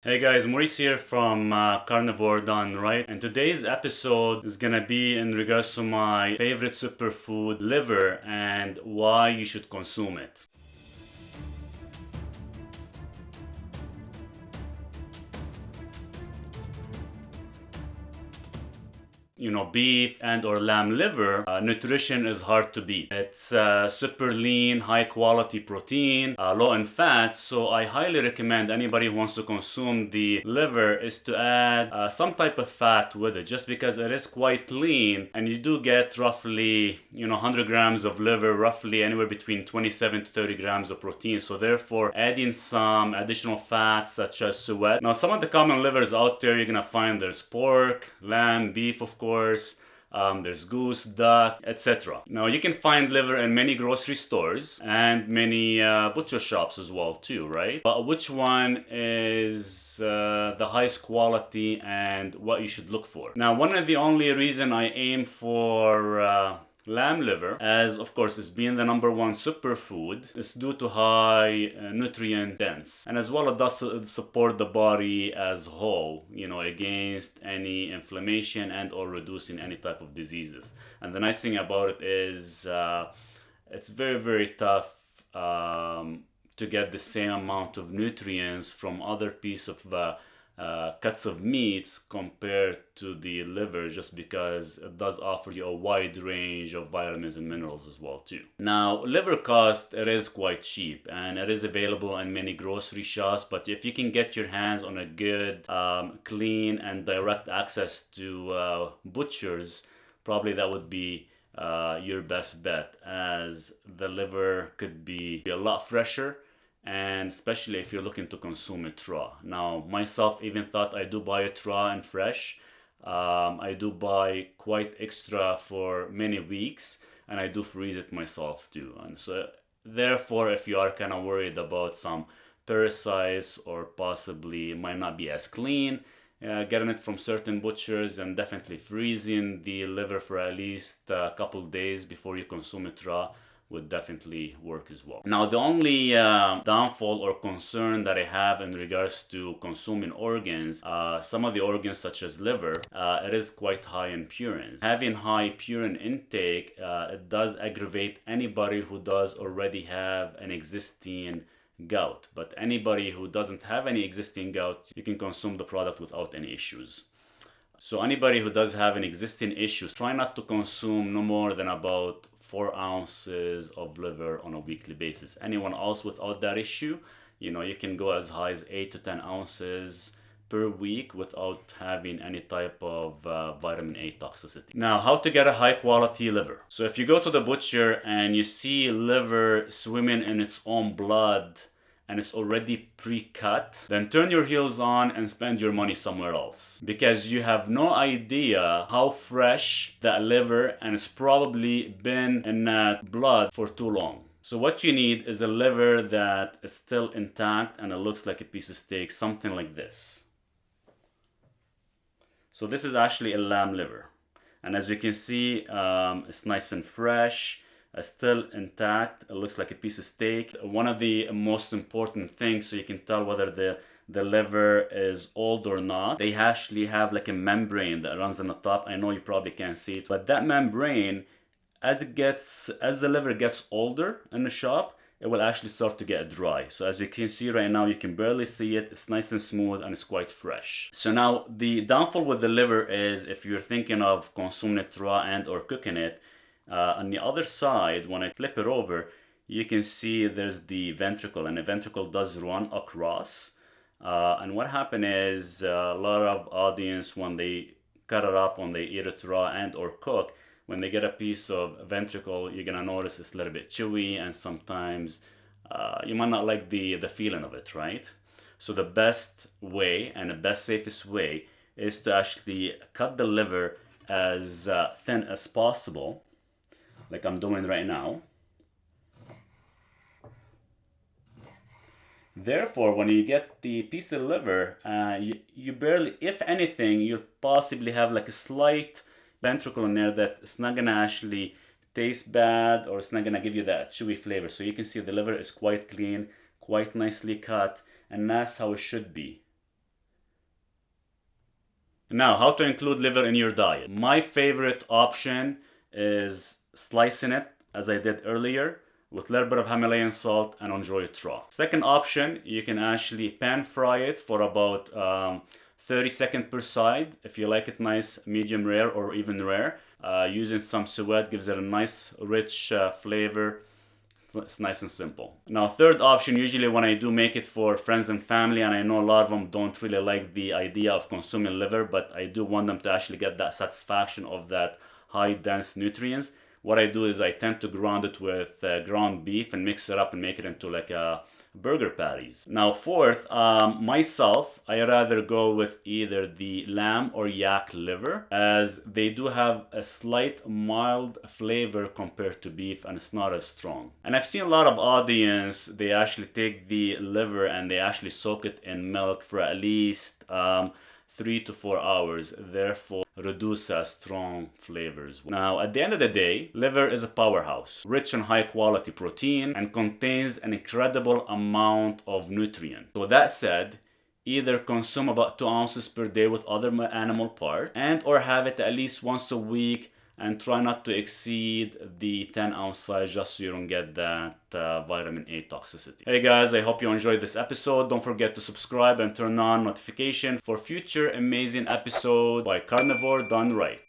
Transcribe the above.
Hey guys, Maurice here from Carnivore Done Right, and today's episode is gonna be in regards to my favorite superfood, liver, and why you should consume it. Beef and or lamb liver, nutrition is hard to beat. It's super lean, high quality protein, low in fat. So I highly recommend anybody who wants to consume the liver is to add some type of fat with it, just because it is quite lean, and you do get roughly 100 grams of liver, roughly anywhere between 27 to 30 grams of protein. So therefore, adding some additional fats such as suet. Now, some of the common livers out there you're gonna find, there's pork, lamb, beef, of course. There's goose, duck, etc. Now you can find liver in many grocery stores and many butcher shops as well too, right? But which one is the highest quality and what you should look for? Now, one of the only reason I aim for lamb liver, as of course is being the number one superfood, is due to high nutrient dense, and as well it does support the body as whole, against any inflammation and or reducing any type of diseases. And the nice thing about it is it's very tough to get the same amount of nutrients from other piece of cuts of meats compared to the liver, just because it does offer you a wide range of vitamins and minerals as well too. Now, liver cost, it is quite cheap and it is available in many grocery shops, but if you can get your hands on a good clean and direct access to butchers, probably that would be your best bet, as the liver could be a lot fresher, and especially if you're looking to consume it raw. Now, myself even thought I do buy it raw and fresh. I do buy quite extra for many weeks, and I do freeze it myself too. And so, therefore, if you are kind of worried about some parasites or possibly might not be as clean, getting it from certain butchers and definitely freezing the liver for at least a couple days before you consume it raw would definitely work as well. Now, the only downfall or concern that I have in regards to consuming organs, some of the organs such as liver, it is quite high in purines. Having high purine intake, it does aggravate anybody who does already have an existing gout. But anybody who doesn't have any existing gout, you can consume the product without any issues. So anybody who does have an existing issue, try not to consume no more than about 4 ounces of liver on a weekly basis. Anyone else without that issue, you can go as high as 8 to 10 ounces per week without having any type of vitamin A toxicity. Now, how to get a high quality liver. So if you go to the butcher and you see liver swimming in its own blood, and it's already pre-cut, then turn your heels on and spend your money somewhere else, because you have no idea how fresh that liver, and it's probably been in that blood for too long. So what you need is a liver that is still intact and it looks like a piece of steak, something like this. So this is actually a lamb liver, and as you can see, it's nice and fresh. Still intact. It looks like a piece of steak. One of the most important things, so you can tell whether the liver is old or not, they actually have like a membrane that runs on the top. I know you probably can't see it, but that membrane, as the liver gets older in the shop, it will actually start to get dry. So as you can see right now, you can barely see it. It's nice and smooth and it's quite fresh. So now the downfall with the liver is, if you're thinking of consuming it raw and or cooking it, on the other side, when I flip it over, you can see there's the ventricle, and the ventricle does run across. And what happened is, a lot of audience, when they cut it up, when they eat it raw and or cook, when they get a piece of ventricle, you're gonna notice it's a little bit chewy, and sometimes you might not like the feeling of it, right? So the best way and the best safest way is to actually cut the liver as thin as possible, like I'm doing right now. Therefore, when you get the piece of liver, you barely, if anything, you'll possibly have like a slight ventricle in there that it's not gonna actually taste bad, or it's not gonna give you that chewy flavor. So you can see the liver is quite clean, quite nicely cut, and that's how it should be. Now, how to include liver in your diet? My favorite option is slicing it, as I did earlier, with a little bit of Himalayan salt and enjoy it raw. Second option, you can actually pan fry it for about 30 seconds per side. If you like it nice, medium rare or even rare, using some suet gives it a nice rich flavor. It's nice and simple. Now, third option, usually when I do make it for friends and family, and I know a lot of them don't really like the idea of consuming liver, but I do want them to actually get that satisfaction of that high dense nutrients. What I do is I tend to ground it with ground beef and mix it up and make it into like a burger patties. Now, fourth, myself, I rather go with either the lamb or yak liver, as they do have a slight mild flavor compared to beef and it's not as strong. And I've seen a lot of audience, they actually take the liver and they actually soak it in milk for at least 3 to 4 hours, therefore reduce strong flavors. Now, at the end of the day, liver is a powerhouse, rich in high quality protein and contains an incredible amount of nutrients. So that said, either consume about 2 ounces per day with other animal parts and or have it at least once a week, and try not to exceed the 10-ounce size just so you don't get that vitamin A toxicity. Hey guys, I hope you enjoyed this episode. Don't forget to subscribe and turn on notification for future amazing episodes by Carnivore done right.